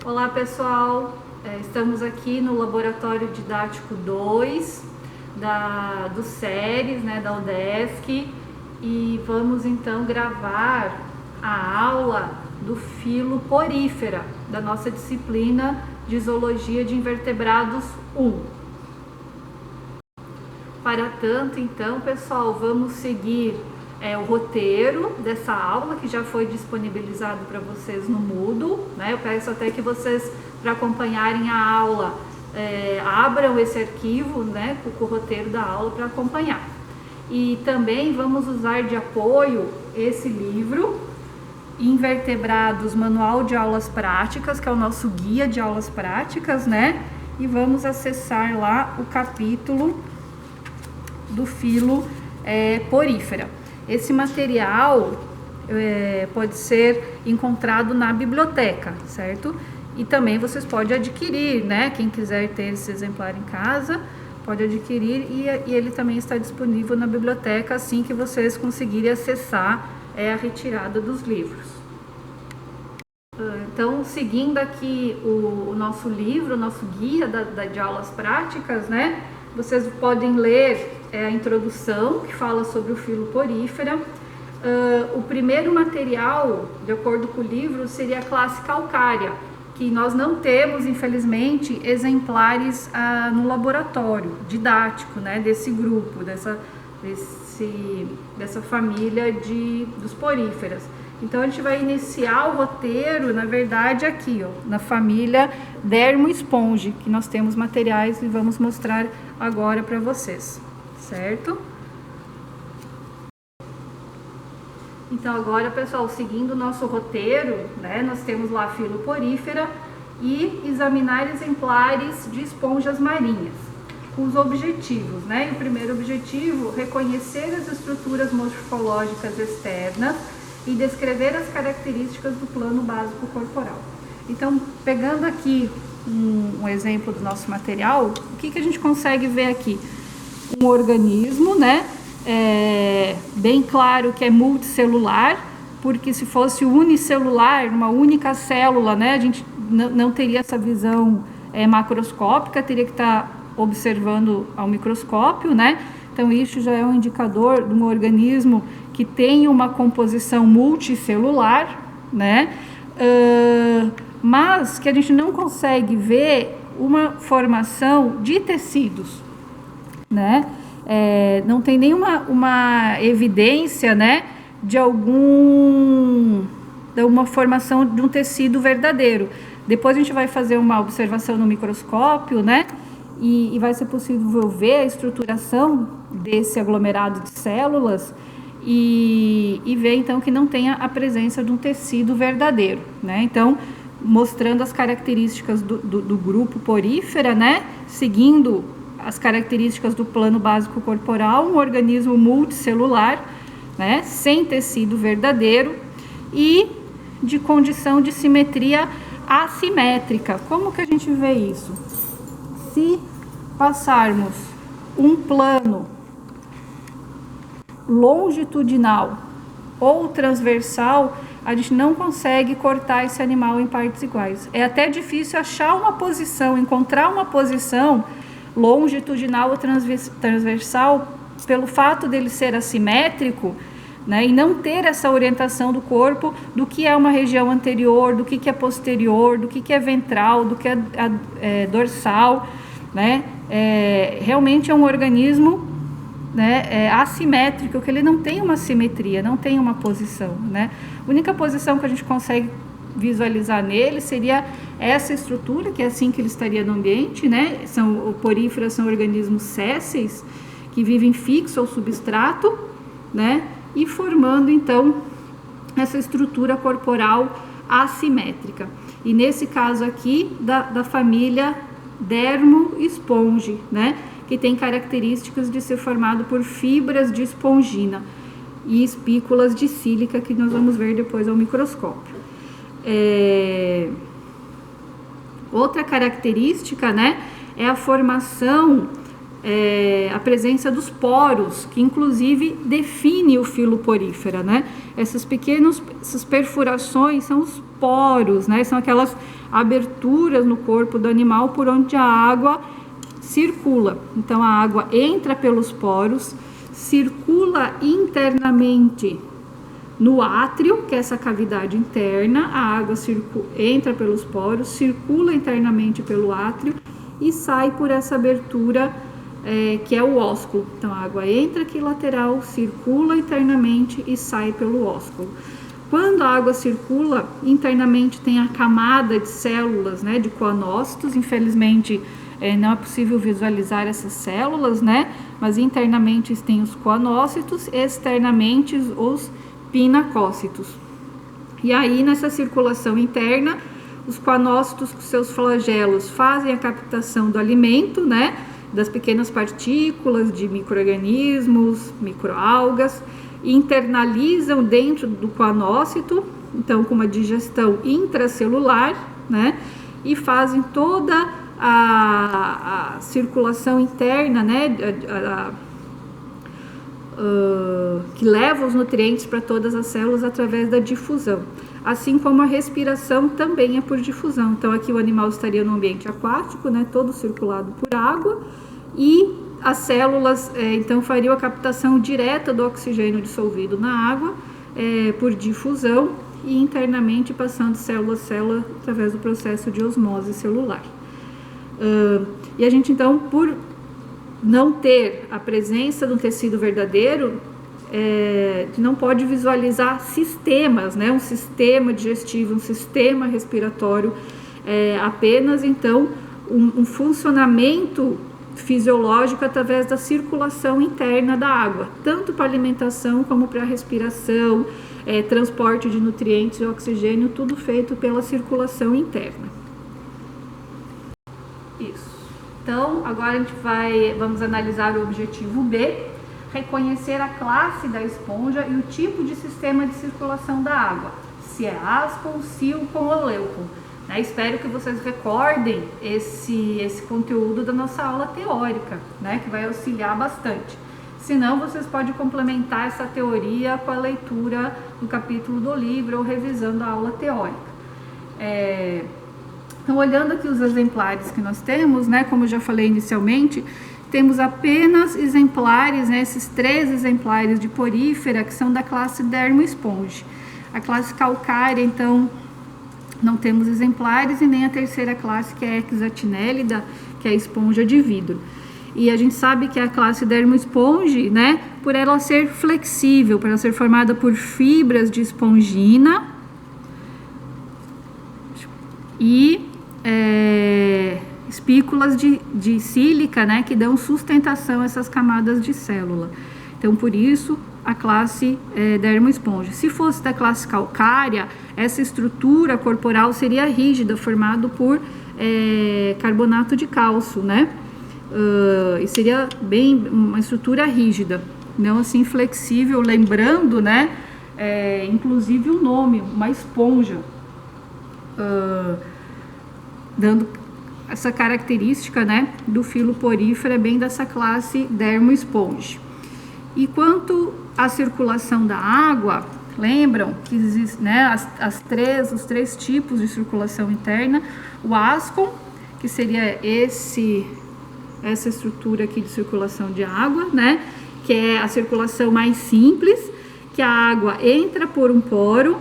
Olá pessoal, estamos aqui no Laboratório Didático 2 do SERES, da UDESC, e vamos então gravar a aula do filo porífera da nossa disciplina de Zoologia de Invertebrados 1. Para tanto, então, pessoal, vamos seguir o roteiro dessa aula que já foi disponibilizado para vocês no Moodle, Eu peço até que vocês, para acompanharem a aula, abram esse arquivo, com o roteiro da aula para acompanhar. E também vamos usar de apoio esse livro, Invertebrados, Manual de Aulas Práticas, que é o nosso guia de aulas práticas, E vamos acessar lá o capítulo do filo porífera. Esse material pode ser encontrado na biblioteca, certo? E também vocês podem adquirir, Quem quiser ter esse exemplar em casa, pode adquirir e ele também está disponível na biblioteca assim que vocês conseguirem acessar a retirada dos livros. Então, seguindo aqui o nosso livro, o nosso guia de aulas práticas, Vocês podem ler a introdução, que fala sobre o filo porífera. O primeiro material, de acordo com o livro, seria a classe calcária, que nós não temos, infelizmente, exemplares no laboratório didático, desse grupo, dessa família dos poríferas. Então, a gente vai iniciar o roteiro, na verdade, aqui, na família Dermoesponge, que nós temos materiais e vamos mostrar agora para vocês, certo? Então, agora, pessoal, seguindo o nosso roteiro, nós temos lá a filo porífera e examinar exemplares de esponjas marinhas, com os objetivos, E o primeiro objetivo, reconhecer as estruturas morfológicas externas e descrever as características do plano básico corporal. Então, pegando aqui um exemplo do nosso material, o que a gente consegue ver aqui? Um organismo, bem claro que é multicelular, porque se fosse unicelular, uma única célula, a gente não teria essa visão macroscópica, teria que estar observando ao microscópio, Então, isso já é um indicador de um organismo que tem uma composição multicelular, mas que a gente não consegue ver uma formação de tecidos, não tem nenhuma evidência, de uma formação de um tecido verdadeiro. Depois a gente vai fazer uma observação no microscópio, e vai ser possível ver a estruturação desse aglomerado de células e ver então que não tenha a presença de um tecido verdadeiro, Então, mostrando as características do grupo porífera, seguindo as características do plano básico corporal, um organismo multicelular, sem tecido verdadeiro e de condição de simetria assimétrica. Como que a gente vê isso? Se passarmos um plano longitudinal ou transversal, a gente não consegue cortar esse animal em partes iguais. É até difícil achar encontrar uma posição longitudinal ou transversal, pelo fato dele ser assimétrico, e não ter essa orientação do corpo do que é uma região anterior, do que é posterior, do que é ventral, do que é dorsal, realmente é um organismo assimétrico, que ele não tem uma simetria, não tem uma posição, A única posição que a gente consegue visualizar nele seria essa estrutura, que é assim que ele estaria no ambiente, Poríferas são organismos sésseis, que vivem fixo ao substrato, E formando, então, essa estrutura corporal assimétrica. E nesse caso aqui, da família Dermoesponge, que tem características de ser formado por fibras de espongina e espículas de sílica, que nós vamos ver depois ao microscópio. Outra característica, é a formação, a presença dos poros, que inclusive define o filo porífera, Essas perfurações são os poros, né? São aquelas aberturas no corpo do animal por onde a água circula. Então a água entra pelos poros, circula internamente no átrio, que é essa cavidade interna, a água entra pelos poros, circula internamente pelo átrio e sai por essa abertura que é o ósculo. Então a água entra aqui lateral, circula internamente e sai pelo ósculo. Quando a água circula internamente, tem a camada de células, né, de coanócitos. Infelizmente não é possível visualizar essas células, né, mas internamente tem os coanócitos, externamente os pinacócitos. E aí nessa circulação interna, os coanócitos com seus flagelos fazem a captação do alimento, né, das pequenas partículas de micro-organismos, microalgas, internalizam dentro do coanócito, então com uma digestão intracelular, né, e fazem toda a circulação interna, né, que leva os nutrientes para todas as células através da difusão. Assim como a respiração também é por difusão. Então aqui o animal estaria no ambiente aquático, né, todo circulado por água, e as células então fariam a captação direta do oxigênio dissolvido na água por difusão e internamente passando célula a célula através do processo de osmose celular. E a gente então, por não ter a presença do tecido verdadeiro, não pode visualizar sistemas, né? Um sistema digestivo, um sistema respiratório, apenas então um funcionamento fisiológico através da circulação interna da água, tanto para alimentação como para respiração, transporte de nutrientes e oxigênio, tudo feito pela circulação interna. Isso. Então, agora a gente vamos analisar o objetivo B, reconhecer a classe da esponja e o tipo de sistema de circulação da água, se é ascon, silcon ou leucon. Espero que vocês recordem esse conteúdo da nossa aula teórica, né, que vai auxiliar bastante. Se não, vocês podem complementar essa teoria com a leitura do capítulo do livro ou revisando a aula teórica. Então, olhando aqui os exemplares que nós temos, né, como eu já falei inicialmente, temos apenas exemplares, né, esses 3 exemplares de porífera que são da classe Dermoesponge. A classe calcária, então, não temos exemplares, e nem a terceira classe, que é a Hexatinellida, que é a esponja de vidro. E a gente sabe que a classe Dermoesponge, né, por ela ser flexível, por ela ser formada por fibras de espongina e espículas de sílica, né, que dão sustentação a essas camadas de célula. Então, por isso, a classe Dermoesponge. Se fosse da classe calcária, essa estrutura corporal seria rígida, formado por carbonato de cálcio, né? E seria bem uma estrutura rígida, não assim flexível, lembrando, né? Inclusive o nome, uma esponja, dando essa característica, né, do filo porífero, bem dessa classe Dermoesponge. E quanto à circulação da água, lembram que existem, né, os 3 tipos de circulação interna: o ascon, que seria essa estrutura aqui de circulação de água, né, que é a circulação mais simples, que a água entra por um poro,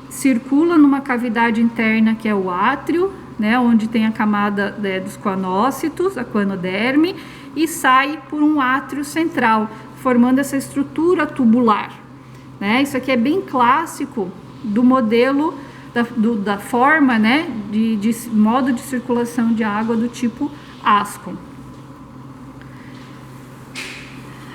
circula numa cavidade interna que é o átrio, né, onde tem a camada dos coanócitos, a coanoderme, e sai por um átrio central, formando essa estrutura tubular, né? Isso aqui é bem clássico do modelo da forma, né, de modo de circulação de água do tipo ascon.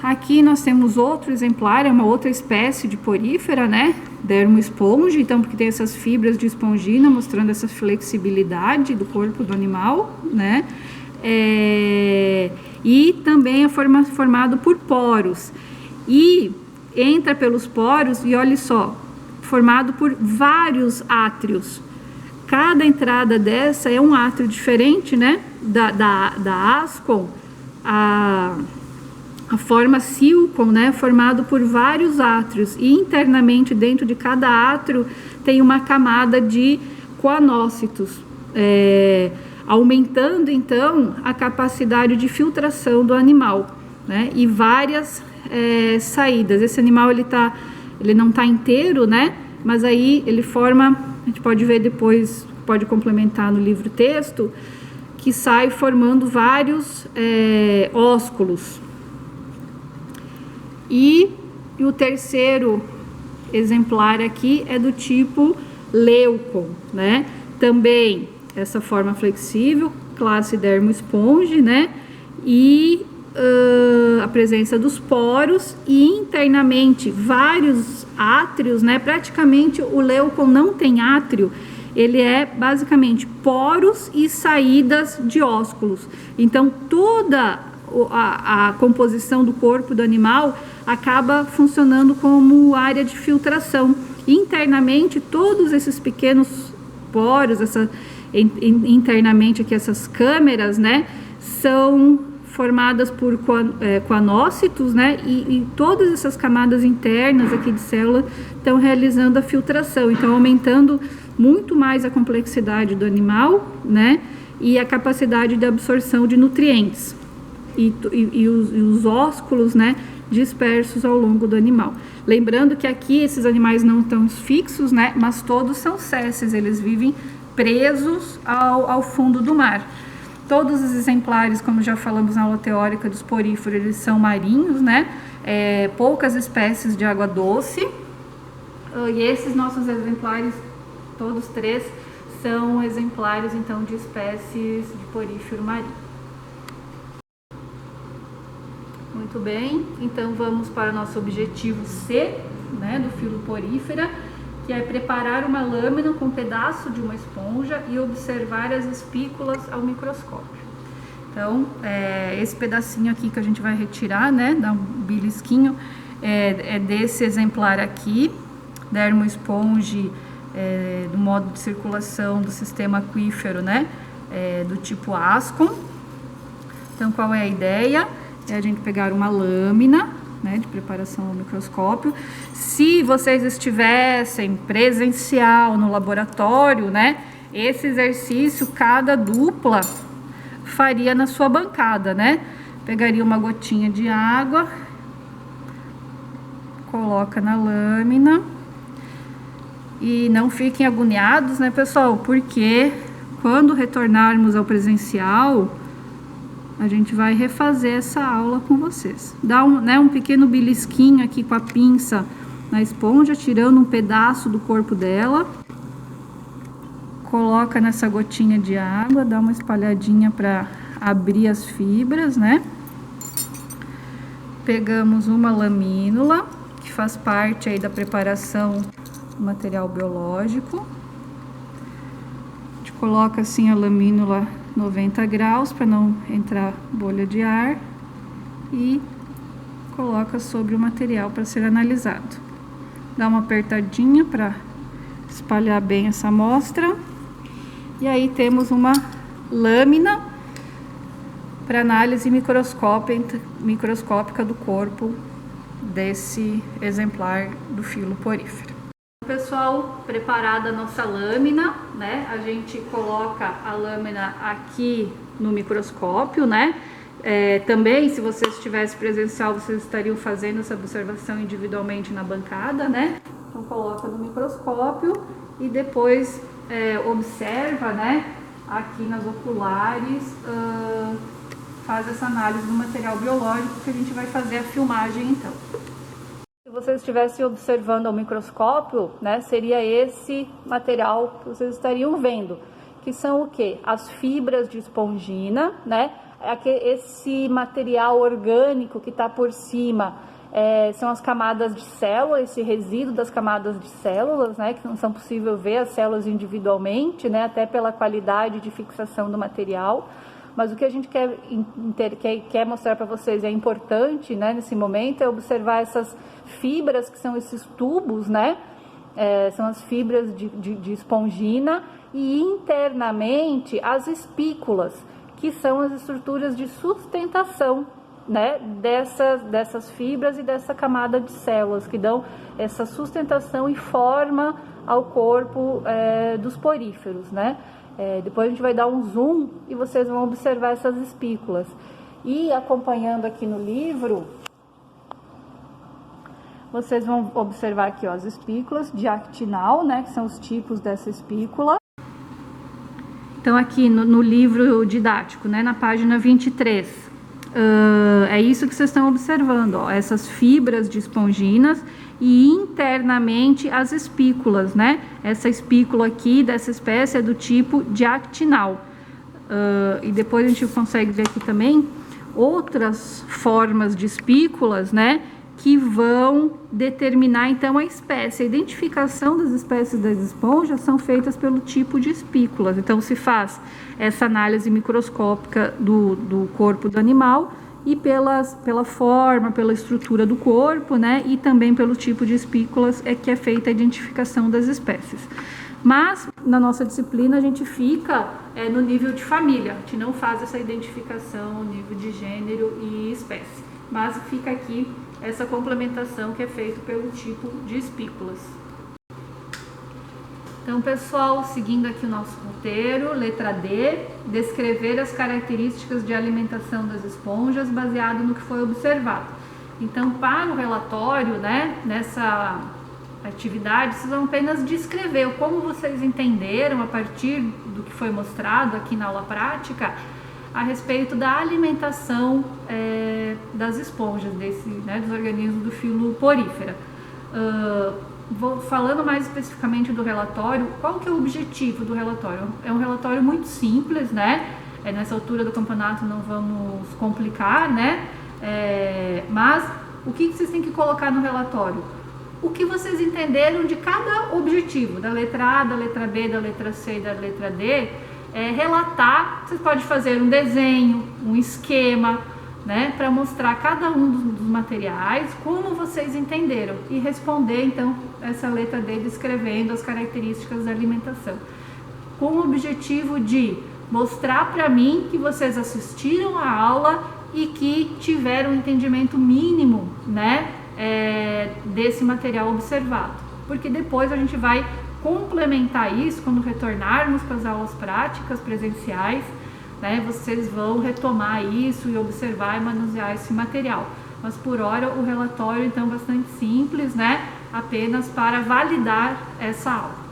Aqui nós temos outro exemplar, é uma outra espécie de porífera, né, Dermoesponge, então, porque tem essas fibras de espongina mostrando essa flexibilidade do corpo do animal, né, e também é formado por poros, e entra pelos poros, e olha só, formado por vários átrios. Cada entrada dessa é um átrio diferente, né, da ascon, a forma silcon, né, formado por vários átrios, e internamente dentro de cada átrio tem uma camada de coanócitos, aumentando então a capacidade de filtração do animal, né? E várias saídas. Esse animal ele não está inteiro, né? Mas aí ele forma, a gente pode ver depois, pode complementar no livro texto, que sai formando vários ósculos. E o terceiro exemplar aqui é do tipo Leucon, né? Também essa forma flexível, classe dermoesponge, né? E a presença dos poros e internamente vários átrios, né? Praticamente o Leucon não tem átrio, ele é basicamente poros e saídas de ósculos. Então toda a composição do corpo do animal acaba funcionando como área de filtração. Internamente todos esses pequenos poros, internamente aqui essas câmeras, né, são formadas por coanócitos, né, e todas essas camadas internas aqui de célula estão realizando a filtração, então aumentando muito mais a complexidade do animal, né, e a capacidade de absorção de nutrientes e os ósculos, né, dispersos ao longo do animal. Lembrando que aqui esses animais não estão fixos, né, mas todos são sésseis, eles vivem presos ao fundo do mar. Todos os exemplares, como já falamos na aula teórica dos poríferos, eles são marinhos, né? Poucas espécies de água doce. E esses nossos exemplares, todos três, são exemplares, então, de espécies de porífero marinho. Muito bem, então vamos para o nosso objetivo C, né, do filo porífera, que é preparar uma lâmina com um pedaço de uma esponja e observar as espículas ao microscópio. Então, esse pedacinho aqui que a gente vai retirar, né, dá um belisquinho, é desse exemplar aqui, dermoesponge, do modo de circulação do sistema aquífero, né, do tipo Ascon. Então, qual é a ideia? É a gente pegar uma lâmina, né, de preparação ao microscópio. Se vocês estivessem presencial no laboratório, né, esse exercício cada dupla faria na sua bancada, né? Pegaria uma gotinha de água, coloca na lâmina e não fiquem agoniados, né, pessoal? Porque quando retornarmos ao presencial, a gente vai refazer essa aula com vocês. Dá um pequeno belisquinho aqui com a pinça na esponja, tirando um pedaço do corpo dela. Coloca nessa gotinha de água, dá uma espalhadinha para abrir as fibras, né? Pegamos uma lamínula, que faz parte aí da preparação do material biológico. A gente coloca assim a lamínula 90 graus para não entrar bolha de ar e coloca sobre o material para ser analisado. Dá uma apertadinha para espalhar bem essa amostra e aí temos uma lâmina para análise microscópica do corpo desse exemplar do filo porífero. Pessoal, preparada a nossa lâmina, né? A gente coloca a lâmina aqui no microscópio, né? Também, se vocês estivessem presencial, vocês estariam fazendo essa observação individualmente na bancada, né? Então, coloca no microscópio e depois observa, né? Aqui nas oculares, faz essa análise do material biológico que a gente vai fazer a filmagem, então. Se vocês estivessem observando ao microscópio, né, seria esse material que vocês estariam vendo, que são o quê? As fibras de espongina, né? Esse material orgânico que está por cima são as camadas de célula, esse resíduo das camadas de células, né, que não são possível ver as células individualmente, né, até pela qualidade de fixação do material. Mas o que a gente quer mostrar para vocês, é importante, né, nesse momento, é observar essas fibras, que são esses tubos, né, são as fibras de espongina, e internamente as espículas, que são as estruturas de sustentação, né, dessas fibras e dessa camada de células, que dão essa sustentação e forma ao corpo dos poríferos, né? Depois a gente vai dar um zoom e vocês vão observar essas espículas. E acompanhando aqui no livro, vocês vão observar aqui, ó, as espículas de actinal, né, que são os tipos dessa espícula. Então aqui no livro didático, né, na página 23, é isso que vocês estão observando, ó, essas fibras de esponginas e internamente as espículas, né? Essa espícula aqui dessa espécie é do tipo de actinal. E depois a gente consegue ver aqui também outras formas de espículas, né, que vão determinar então a espécie. A identificação das espécies das esponjas são feitas pelo tipo de espículas. Então se faz essa análise microscópica do corpo do animal e pela forma, pela estrutura do corpo, né, e também pelo tipo de espículas que é feita a identificação das espécies. Mas, na nossa disciplina, a gente fica no nível de família, a gente não faz essa identificação no nível de gênero e espécie, mas fica aqui essa complementação que é feita pelo tipo de espículas. Então, pessoal, seguindo aqui o nosso roteiro, letra D, descrever as características de alimentação das esponjas baseado no que foi observado. Então, para o relatório, né, nessa atividade, vocês vão apenas descrever como vocês entenderam a partir do que foi mostrado aqui na aula prática a respeito da alimentação das esponjas, dos organismos do filo Porífera. Falando mais especificamente do relatório, qual que é o objetivo do relatório? É um relatório muito simples, né? Nessa altura do campeonato não vamos complicar, né? Mas o que vocês têm que colocar no relatório? O que vocês entenderam de cada objetivo, da letra A, da letra B, da letra C e da letra D, relatar. Vocês podem fazer um desenho, um esquema, né, para mostrar cada um dos materiais, como vocês entenderam, e responder então essa letra D descrevendo as características da alimentação, com o objetivo de mostrar para mim que vocês assistiram a aula e que tiveram um entendimento mínimo, né, desse material observado, porque depois a gente vai complementar isso quando retornarmos para as aulas práticas presenciais, né, vocês vão retomar isso e observar e manusear esse material. Mas por hora o relatório então é bastante simples, né, apenas para validar essa aula.